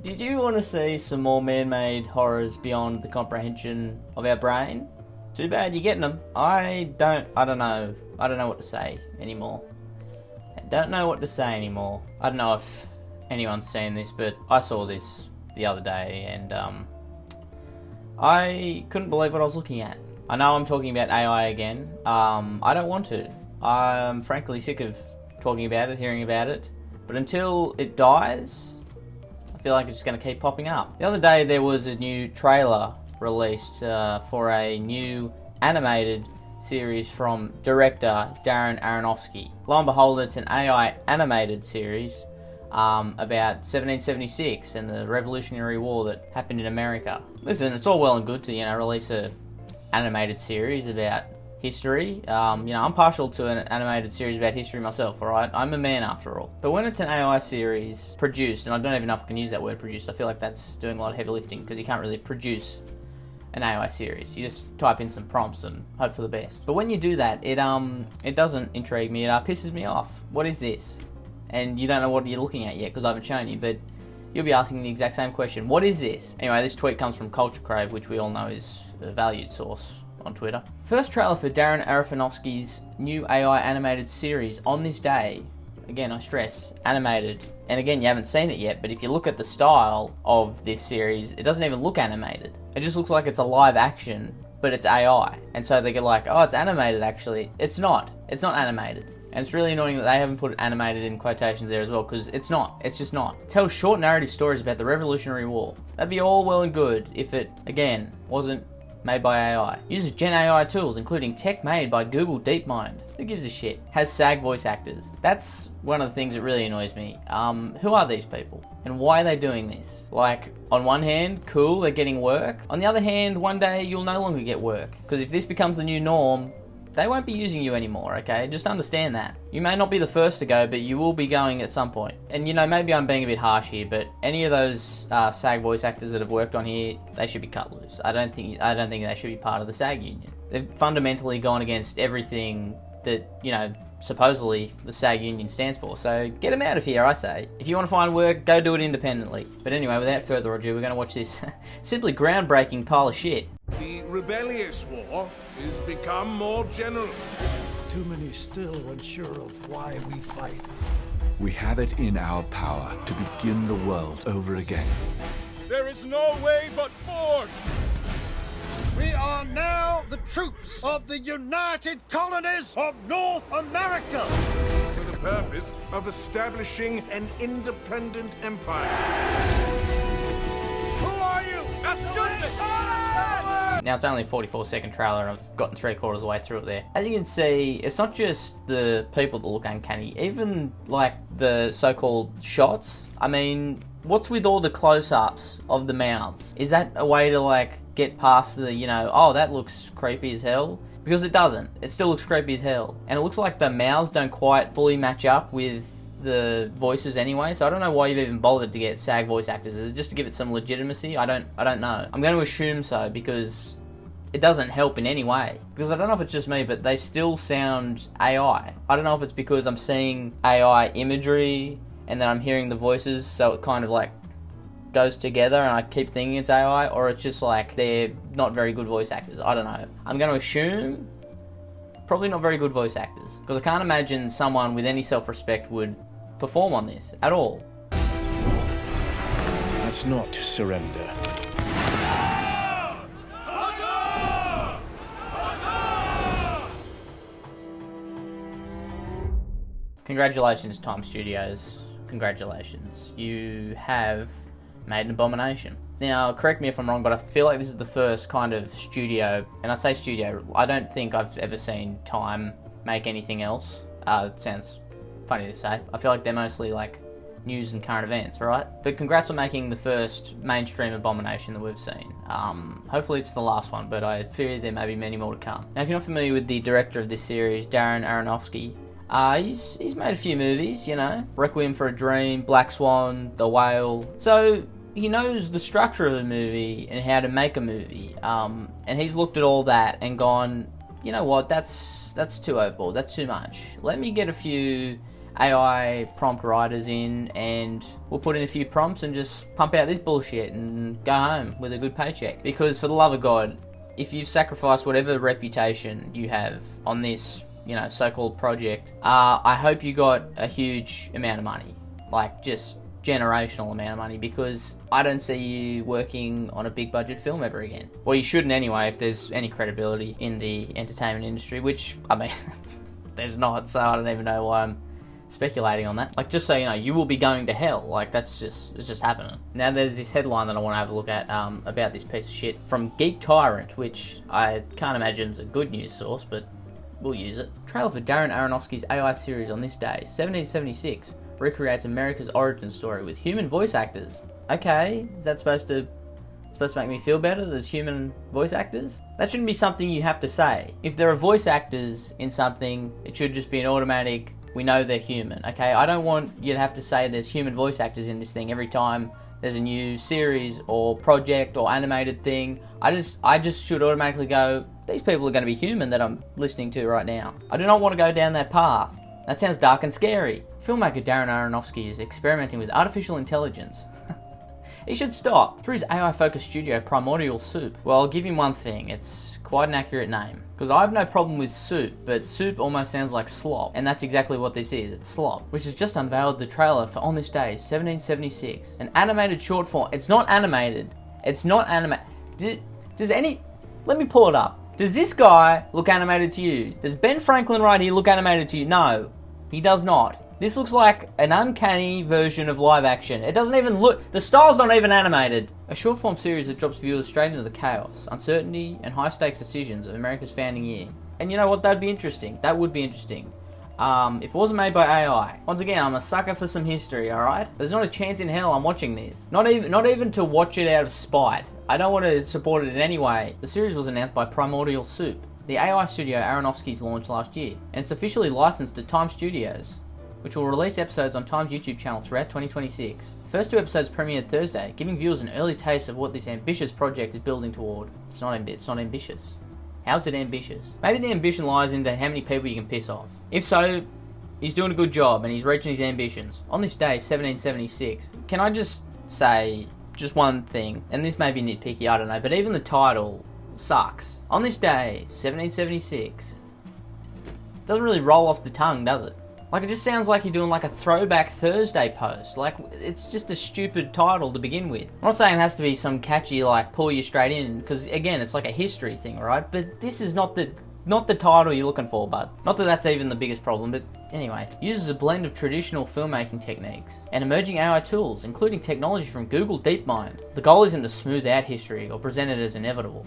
Did you want to see some more man-made horrors beyond the comprehension of our brain? Too bad you're getting them. I don't know what to say anymore. I don't know if anyone's seen this, but I saw this the other day and I couldn't believe what I was looking at. I know I'm talking about AI again. I don't want to. I'm frankly sick of talking about it, hearing about it. But until it dies, I feel like it's just going to keep popping up. The other day there was a new trailer released for a new animated series from director Darren Aronofsky. Lo and behold, it's an AI animated series about 1776 and the Revolutionary War that happened in America. Listen, it's all well and good to, release a animated series about history. I'm partial to an animated series about history myself, alright? I'm a man after all. But when it's an AI series produced, and I don't even know if I can use that word produced, I feel like that's doing a lot of heavy lifting because you can't really produce an AI series. You just type in some prompts and hope for the best. But when you do that, it doesn't intrigue me, it pisses me off. What is this? And you don't know what you're looking at yet because I haven't shown you, but you'll be asking the exact same question. What is this? Anyway, this tweet comes from Culture Crave, which we all know is a valued source on Twitter. First trailer for Darren Aronofsky's new AI animated series on this day. Again, I stress, animated. And again, you haven't seen it yet, but if you look at the style of this series, it doesn't even look animated. It just looks like it's a live action, but it's AI. And so they get like, oh, it's animated actually. It's not. It's not animated. And it's really annoying that they haven't put animated in quotations there as well, because it's not. It's just not. It tells short narrative stories about the Revolutionary War. That'd be all well and good if it, again, wasn't made by AI. Uses Gen AI tools, including tech made by Google DeepMind. Who gives a shit? Has SAG voice actors. That's one of the things that really annoys me. Who are these people? And why are they doing this? Like, on one hand, cool, they're getting work. On the other hand, one day you'll no longer get work. Because if this becomes the new norm, they won't be using you anymore, okay? Just understand that. You may not be the first to go, but you will be going at some point. And maybe I'm being a bit harsh here, but any of those SAG voice actors that have worked on here, they should be cut loose. I don't think they should be part of the SAG union. They've fundamentally gone against everything that, supposedly the SAG union stands for. So get them out of here, I say. If you want to find work, go do it independently. But anyway, without further ado, we're going to watch this simply groundbreaking pile of shit. The rebellious war is become more general. Too many still unsure of why we fight. We have it in our power to begin the world over again. There is no way but forward. We are now the troops of the United Colonies of North America. For the purpose of establishing an independent empire. Who are you? Massachusetts! Now it's only a 44-second trailer and I've gotten 3/4 of the way through it there. As you can see, it's not just the people that look uncanny, even like the so-called shots. I mean, what's with all the close-ups of the mouths? Is that a way to get past the, oh, that looks creepy as hell? Because it doesn't. It still looks creepy as hell. And it looks like the mouths don't quite fully match up with the voices anyway, so I don't know why you've even bothered to get SAG voice actors. Is it just to give it some legitimacy? I don't know. I'm going to assume so because it doesn't help in any way. Because I don't know if it's just me, but they still sound AI. I don't know if it's because I'm seeing AI imagery and then I'm hearing the voices, so it kind of goes together and I keep thinking it's AI, or it's just they're not very good voice actors. I don't know. I'm going to assume probably not very good voice actors, because I can't imagine someone with any self-respect would perform on this at all. That's not to surrender. Congratulations, Time Studios. Congratulations. You have made an abomination. Now, correct me if I'm wrong, but I feel like this is the first kind of studio, and I say studio, I don't think I've ever seen Time make anything else. It sounds funny to say. I feel like they're mostly news and current events, right? But congrats on making the first mainstream abomination that we've seen. Hopefully it's the last one, but I fear there may be many more to come. Now, if you're not familiar with the director of this series, Darren Aronofsky, he's made a few movies, Requiem for a Dream, Black Swan, The Whale. So he knows the structure of a movie and how to make a movie. And he's looked at all that and gone, you know what, that's that's too overboard. That's too much. Let me get a few AI prompt writers in, and we'll put in a few prompts and just pump out this bullshit and go home with a good paycheck. Because for the love of God, if you've sacrificed whatever reputation you have on this, so-called project, I hope you got a huge amount of money. Like, just generational amount of money, because I don't see you working on a big budget film ever again. Well, you shouldn't anyway, if there's any credibility in the entertainment industry, which, I mean, there's not, so I don't even know why I'm speculating on that. Like, just so you know, you will be going to hell. Like, it's just happening. Now there's this headline that I want to have a look at about this piece of shit from Geek Tyrant, which I can't imagine is a good news source, but we'll use it. Trailer for Darren Aronofsky's AI series on this day, 1776, recreates America's origin story with human voice actors. Okay, is that supposed to make me feel better? There's human voice actors? That shouldn't be something you have to say. If there are voice actors in something, it should just be an automatic, we know they're human, okay? I don't want you to have to say there's human voice actors in this thing every time there's a new series or project or animated thing. I just should automatically go, these people are going to be human that I'm listening to right now. I do not want to go down that path. That sounds dark and scary. Filmmaker Darren Aronofsky is experimenting with artificial intelligence. He should stop. Through his AI-focused studio, Primordial Soup. Well, I'll give him one thing. It's quite an accurate name. Because I have no problem with soup, but soup almost sounds like slop. And that's exactly what this is. It's slop. Which has just unveiled the trailer for On This Day, 1776. An animated short form. It's not animated. It's not animated. Let me pull it up. Does this guy look animated to you? Does Ben Franklin right here look animated to you? No, he does not. This looks like an uncanny version of live action. It doesn't even look... The style's not even animated. A short-form series that drops viewers straight into the chaos, uncertainty, and high-stakes decisions of America's founding year. And you know what? That'd be interesting. That would be interesting. If it wasn't made by AI. Once again, I'm a sucker for some history, alright? There's not a chance in hell I'm watching this. Not even to watch it out of spite. I don't want to support it in any way. The series was announced by Primordial Soup, the AI studio Aronofsky's launched last year, and it's officially licensed to Time Studios, which will release episodes on Time's YouTube channel throughout 2026. The first 2 episodes premiered Thursday, giving viewers an early taste of what this ambitious project is building toward. It's not ambitious. How's it ambitious? Maybe the ambition lies into how many people you can piss off. If so, he's doing a good job and he's reaching his ambitions. On this day, 1776, can I just say just one thing, and this may be nitpicky, I don't know, but even the title sucks. On this day, 1776, doesn't really roll off the tongue, does it? Like, it just sounds like you're doing like a Throwback Thursday post. Like, it's just a stupid title to begin with. I'm not saying it has to be some catchy, like, pull you straight in, because again, it's like a history thing, right? But this is not the title you're looking for, bud. Not that that's even the biggest problem, but anyway. Uses a blend of traditional filmmaking techniques and emerging AI tools, including technology from Google DeepMind. The goal isn't to smooth out history or present it as inevitable.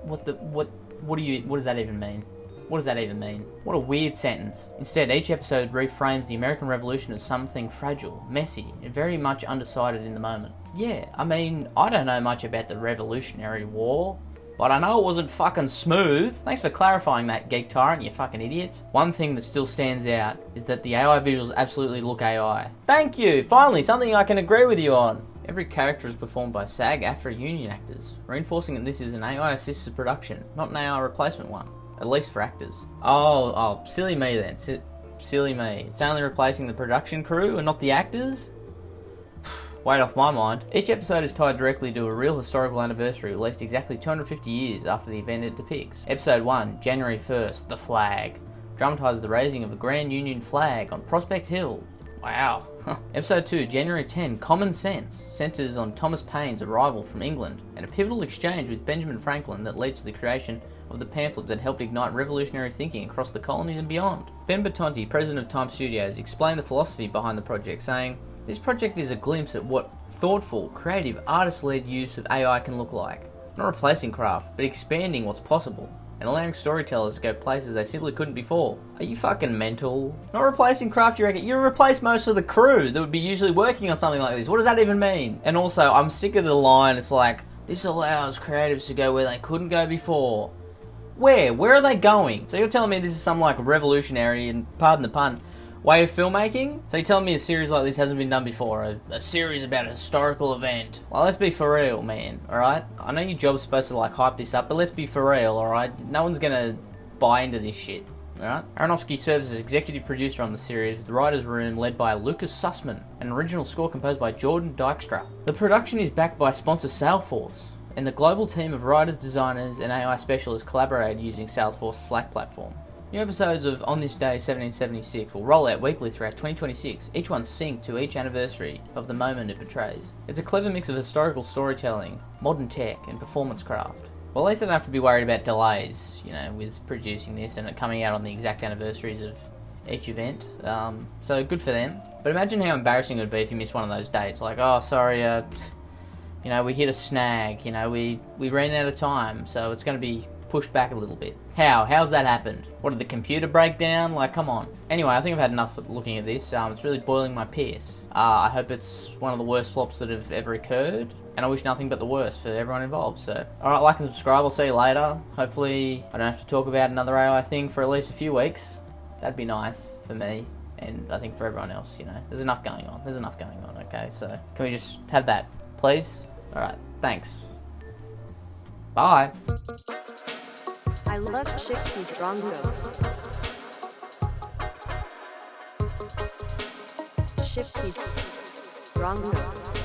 What does that even mean? What does that even mean? What a weird sentence. Instead, each episode reframes the American Revolution as something fragile, messy, and very much undecided in the moment. Yeah, I mean, I don't know much about the Revolutionary War, but I know it wasn't fucking smooth. Thanks for clarifying that, Geek Tyrant, you fucking idiots. One thing that still stands out is that the AI visuals absolutely look AI. Thank you! Finally, something I can agree with you on. Every character is performed by SAG-AFTRA union actors, reinforcing that this is an AI-assisted production, not an AI replacement one. At least for actors. Oh, silly me then. Silly me. It's only replacing the production crew and not the actors? Weight off my mind. Each episode is tied directly to a real historical anniversary released exactly 250 years after the event it depicts. Episode 1, January 1st, The Flag. Dramatises the raising of the Grand Union flag on Prospect Hill. Wow. Episode 2, January 10, Common Sense, centres on Thomas Paine's arrival from England and a pivotal exchange with Benjamin Franklin that leads to the creation of the pamphlet that helped ignite revolutionary thinking across the colonies and beyond. Ben Bertonti, president of Time Studios, explained the philosophy behind the project, saying, "This project is a glimpse at what thoughtful, creative, artist-led use of AI can look like. Not replacing craft, but expanding what's possible, and allowing storytellers to go places they simply couldn't before." Are you fucking mental? Not replacing craft, you reckon? You replace most of the crew that would be usually working on something like this. What does that even mean? And also, I'm sick of the line, it's like, this allows creatives to go where they couldn't go before. Where? Where are they going? So you're telling me this is some like revolutionary, and pardon the pun, way of filmmaking? So you're telling me a series like this hasn't been done before? A series about a historical event? Well, let's be for real, man, alright? I know your job's supposed to like hype this up, but let's be for real, alright? No one's gonna buy into this shit. Alright? Aronofsky serves as executive producer on the series, with the writer's room led by Lucas Sussman, and an original score composed by Jordan Dykstra. The production is backed by sponsor Salesforce, and the global team of writers, designers, and AI specialists collaborated using Salesforce's Slack platform. New episodes of On This Day 1776 will roll out weekly throughout 2026, each one synced to each anniversary of the moment it portrays. It's a clever mix of historical storytelling, modern tech, and performance craft. Well, at least I don't have to be worried about delays, with producing this and it coming out on the exact anniversaries of each event. So good for them. But imagine how embarrassing it would be if you miss one of those dates. Like, oh, sorry, we hit a snag, we ran out of time, so it's going to be pushed back a little bit. How's that happened? What, did the computer break down? Like, come on. Anyway, I think I've had enough looking at this. It's really boiling my piss. I hope it's one of the worst flops that have ever occurred, and I wish nothing but the worst for everyone involved. So, alright, like and subscribe. I'll see you later. Hopefully I don't have to talk about another AI thing for at least a few weeks. That'd be nice for me, and I think for everyone else. There's enough going on. Okay, so can we just have that, please? Alright, thanks. Bye. I love Shifty Drongo. Shifty Drongo.